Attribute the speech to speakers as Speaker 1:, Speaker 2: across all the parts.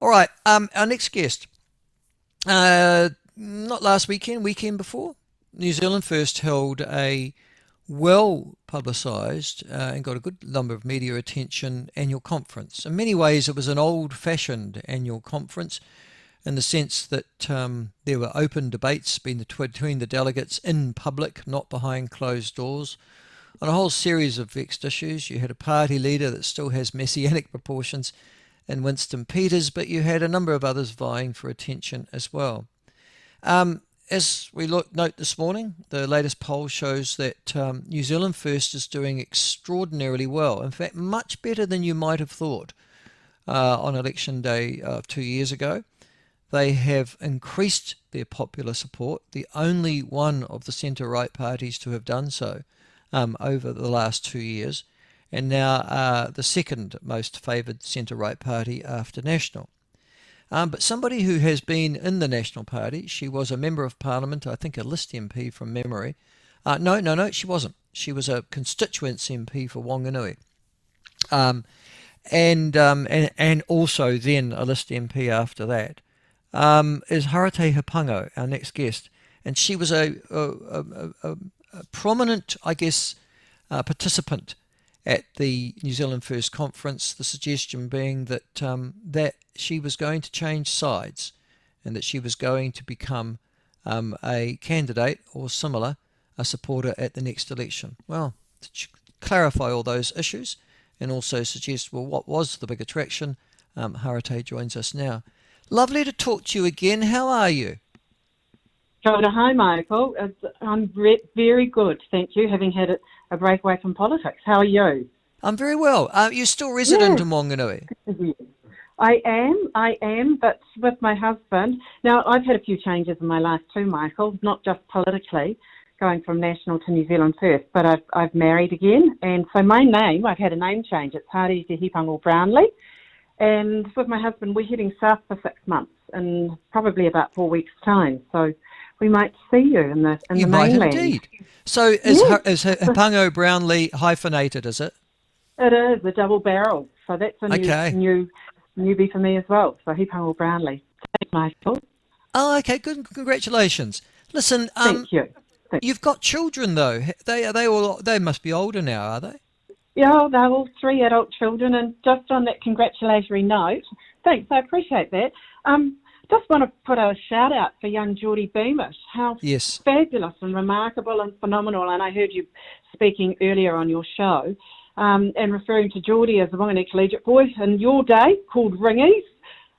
Speaker 1: All right, our next guest. Not last weekend, weekend before, New Zealand First held a well publicised and got a good number of media attention annual conference. In many ways, it was an old fashioned annual conference in the sense that there were open debates between the delegates in public, not behind closed doors, on a whole series of vexed issues. You had a party leader that still has messianic proportions in Winston Peters, but you had a number of others vying for attention as well. As we note this morning, the latest poll shows that New Zealand First is doing extraordinarily well. In fact, much better than you might have thought on election day 2 years ago. They have increased their popular support, the only one of the centre-right parties to have done so over the last 2 years, and now are the second most favoured centre-right party after National. But somebody who has been in the National Party, she was a Member of Parliament, I think a list MP from memory. No, she wasn't. She was a constituents MP for Wanganui. And also then a list MP after that, is Harete Hipango, our next guest. And she was a prominent, I guess, participant at the New Zealand First conference, the suggestion being that that she was going to change sides and that she was going to become a candidate or similar, a supporter at the next election. Well, to clarify all those issues and also suggest, well, what was the big attraction, Harete joins us now. Lovely to talk to you again. How are you?
Speaker 2: Hi, Michael. I'm very good, thank you, having had a break away from politics. How are you?
Speaker 1: I'm very well. You're still resident in Wanganui?
Speaker 2: I am, but with my husband. Now, I've had a few changes in my life too, Michael, not just politically, going from National to New Zealand First, but I've married again, and so my name, I've had a name change. It's Harete Hipango-Brownlie, and with my husband, we're heading south for 6 months in probably about 4 weeks' time, so we might see you in the
Speaker 1: You
Speaker 2: mainland.
Speaker 1: might indeed. So is Hipango-Brownlie hyphenated, is it?
Speaker 2: It is a double barrel, so that's a new newbie for me as well. So Hipango-Brownlie. Thanks, Michael.
Speaker 1: Oh, okay. Good. Congratulations. Listen,
Speaker 2: Thank you.
Speaker 1: You've got children though. They must be older now, are they?
Speaker 2: Yeah, they're all 3 adult children, and just on that congratulatory note, thanks. I appreciate that. Just want to put a shout out for young Geordie Beamish. How fabulous and remarkable and phenomenal. And I heard you speaking earlier on your show and referring to Geordie as a Whanganui Collegiate boy in your day called Ringies.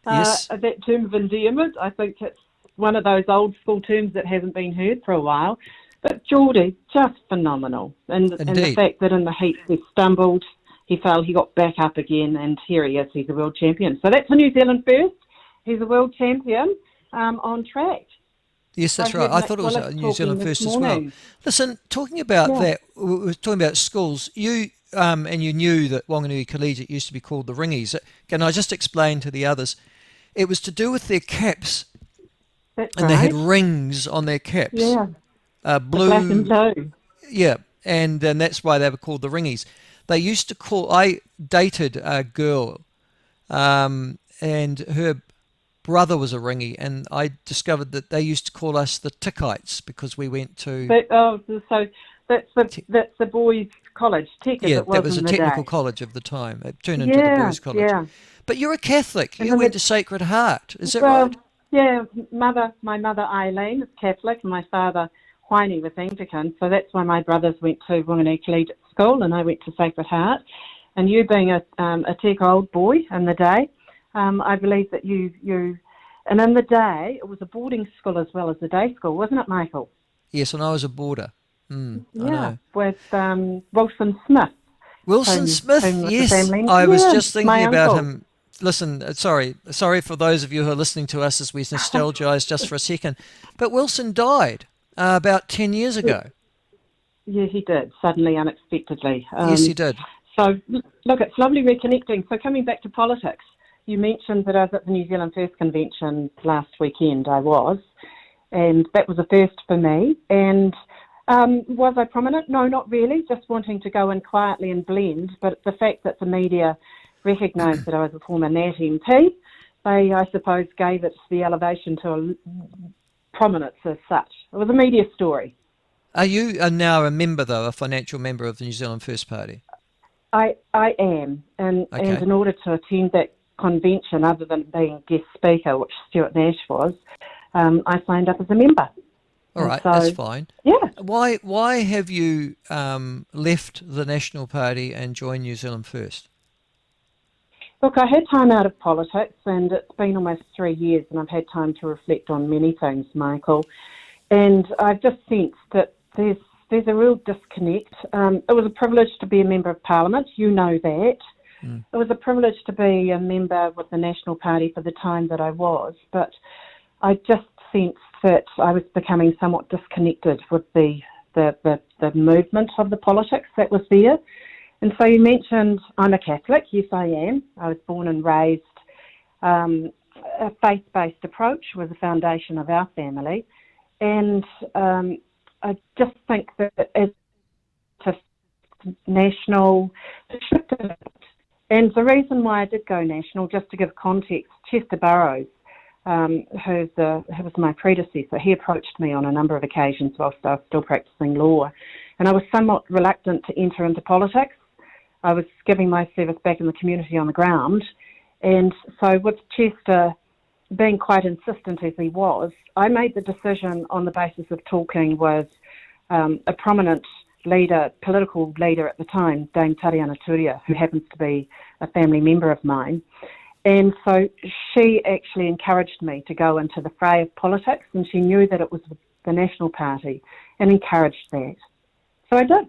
Speaker 2: That term of endearment, I think it's one of those old school terms that hasn't been heard for a while. But Geordie, just phenomenal. And the fact that in the heat he stumbled, he fell, he got back up again, and here he is, he's a world champion. So that's a New Zealand First. He's a world champion on track.
Speaker 1: Yes, that's right. I thought it was a New Zealand First as well. Listen, talking about that, we were talking about schools. You and you knew that Wanganui Collegiate used to be called the Ringies. Can I just explain to the others? It was to do with their caps.
Speaker 2: That's
Speaker 1: and
Speaker 2: right.
Speaker 1: They had rings on their caps.
Speaker 2: Yeah.
Speaker 1: Blue.
Speaker 2: Black and blue.
Speaker 1: Yeah, and that's why they were called the Ringies. They used to call. I dated a girl, and her brother was a ringy, and I discovered that they used to call us the Tickites because we went to.
Speaker 2: So that's the boys' college. Tech,
Speaker 1: yeah,
Speaker 2: it was
Speaker 1: that was a
Speaker 2: in the
Speaker 1: technical
Speaker 2: day.
Speaker 1: college of the time. It turned into the boys' college.
Speaker 2: Yeah.
Speaker 1: But you're a Catholic. You went to Sacred Heart. Is that
Speaker 2: Well,
Speaker 1: right?
Speaker 2: yeah. My mother Eileen is Catholic, and my father Heine was Anglican. So that's why my brothers went to Wanganui Collegiate School, and I went to Sacred Heart. And you being a tech old boy in the day. I believe that and in the day, it was a boarding school as well as a day school, wasn't it, Michael?
Speaker 1: Yes, and I was a boarder. I know.
Speaker 2: With Wilson Smith.
Speaker 1: Wilson Smith, yes. I was just thinking about him. Listen, sorry for those of you who are listening to us as we nostalgise just for a second, but Wilson died about 10 years ago.
Speaker 2: Yeah, he did, suddenly, unexpectedly.
Speaker 1: Yes, he did.
Speaker 2: So, look, it's lovely reconnecting. So coming back to politics, you mentioned that I was at the New Zealand First Convention last weekend, and that was a first for me. And was I prominent? No, not really, just wanting to go in quietly and blend. But the fact that the media recognised that I was a former Nat MP they, I suppose, gave it the elevation to a prominence as such. It was a media story.
Speaker 1: Are you now a member, though, a financial member of the New Zealand First Party?
Speaker 2: I am, and in order to attend that convention, other than being guest speaker, which Stuart Nash was, I signed up as a member.
Speaker 1: All right, so, that's fine.
Speaker 2: Yeah.
Speaker 1: Why have you left the National Party and joined New Zealand First?
Speaker 2: Look, I had time out of politics, and it's been almost 3 years, and I've had time to reflect on many things, Michael. And I've just sensed that there's a real disconnect. It was a privilege to be a member of Parliament. You know that. Mm. It was a privilege to be a member with the National Party for the time that I was, but I just sensed that I was becoming somewhat disconnected with the movement of the politics that was there. And so you mentioned I'm a Catholic. Yes, I am. I was born and raised. A faith-based approach was the foundation of our family. And I just think that as a national, and the reason why I did go national, just to give context, Chester Burrows, who was my predecessor, he approached me on a number of occasions whilst I was still practising law, and I was somewhat reluctant to enter into politics. I was giving my service back in the community on the ground, and so with Chester being quite insistent as he was, I made the decision on the basis of talking with a prominent leader, political leader at the time, Dame Tariana Turia, who happens to be a family member of mine. And so she actually encouraged me to go into the fray of politics, and she knew that it was the National Party and encouraged that. So I did.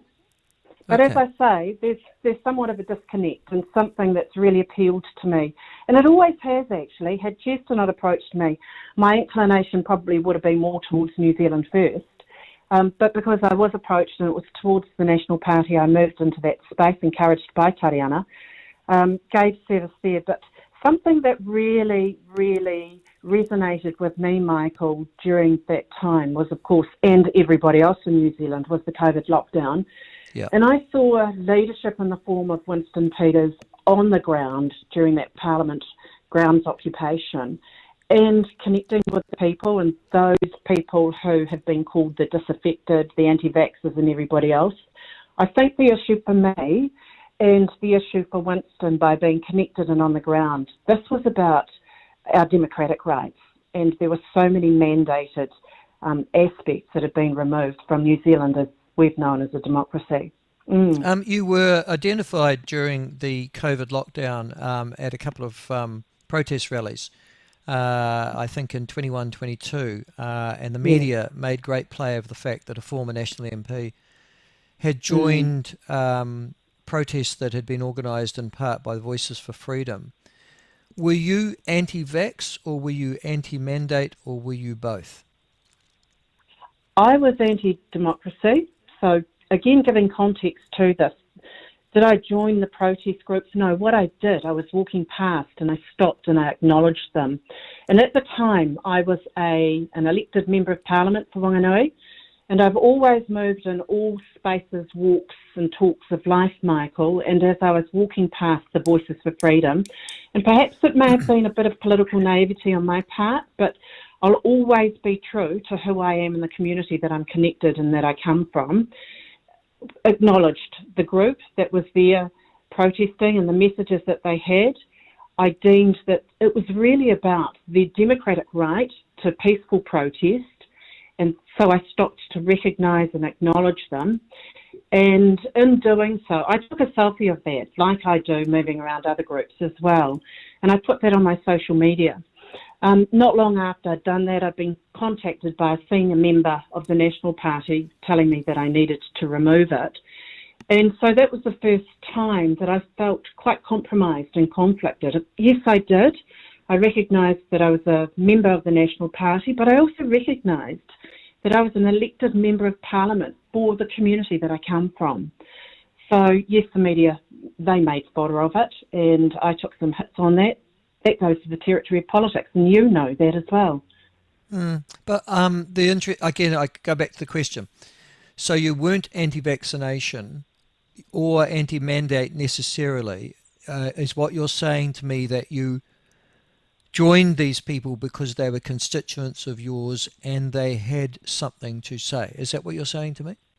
Speaker 2: But as I say, there's somewhat of a disconnect and something that's really appealed to me. And it always has, actually. Had Chester not approached me, my inclination probably would have been more towards New Zealand First. But because I was approached and it was towards the National Party, I moved into that space, encouraged by Tariana, gave service there. But something that really, really resonated with me, Michael, during that time was, of course, and everybody else in New Zealand, was the COVID lockdown.
Speaker 1: Yeah.
Speaker 2: And I saw leadership in the form of Winston Peters on the ground during that Parliament grounds occupation and connecting with the people and those people who have been called the disaffected, the anti-vaxxers and everybody else. I think the issue for me and the issue for Winston by being connected and on the ground, this was about our democratic rights, and there were so many mandated aspects that had been removed from New Zealand as we've known as a democracy.
Speaker 1: You were identified during the COVID lockdown at a couple of protest rallies, I think in 21-22, and the media made great play of the fact that a former National MP had joined protests that had been organised in part by the Voices for Freedom. Were you anti-vax or were you anti-mandate or were you both?
Speaker 2: I was anti-democracy. So, again, giving context to this, did I join the protest groups? No, what I did, I was walking past and I stopped and I acknowledged them. And at the time, I was an elected member of Parliament for Whanganui, and I've always moved in all spaces, walks and talks of life, Michael, and as I was walking past the Voices for Freedom, and perhaps it may have been a bit of political naivety on my part, but I'll always be true to who I am in the community that I'm connected and that I come from, acknowledged the group that was there protesting and the messages that they had. I deemed that it was really about their democratic right to peaceful protest, and so I stopped to recognise and acknowledge them. And in doing so, I took a selfie of that, like I do moving around other groups as well, and I put that on my social media. Not long after I'd done that, I'd been contacted by a senior member of the National Party telling me that I needed to remove it. And so that was the first time that I felt quite compromised and conflicted. Yes, I did. I recognised that I was a member of the National Party, but I also recognised that I was an elected member of Parliament for the community that I come from. So, yes, the media, they made fodder of it, and I took some hits on that. That goes to the territory of politics, and you know that as well.
Speaker 1: But again, I go back to the question. So you weren't anti-vaccination or anti-mandate necessarily. Is what you're saying to me that you joined these people because they were constituents of yours and they had something to say. Is that what you're saying to me?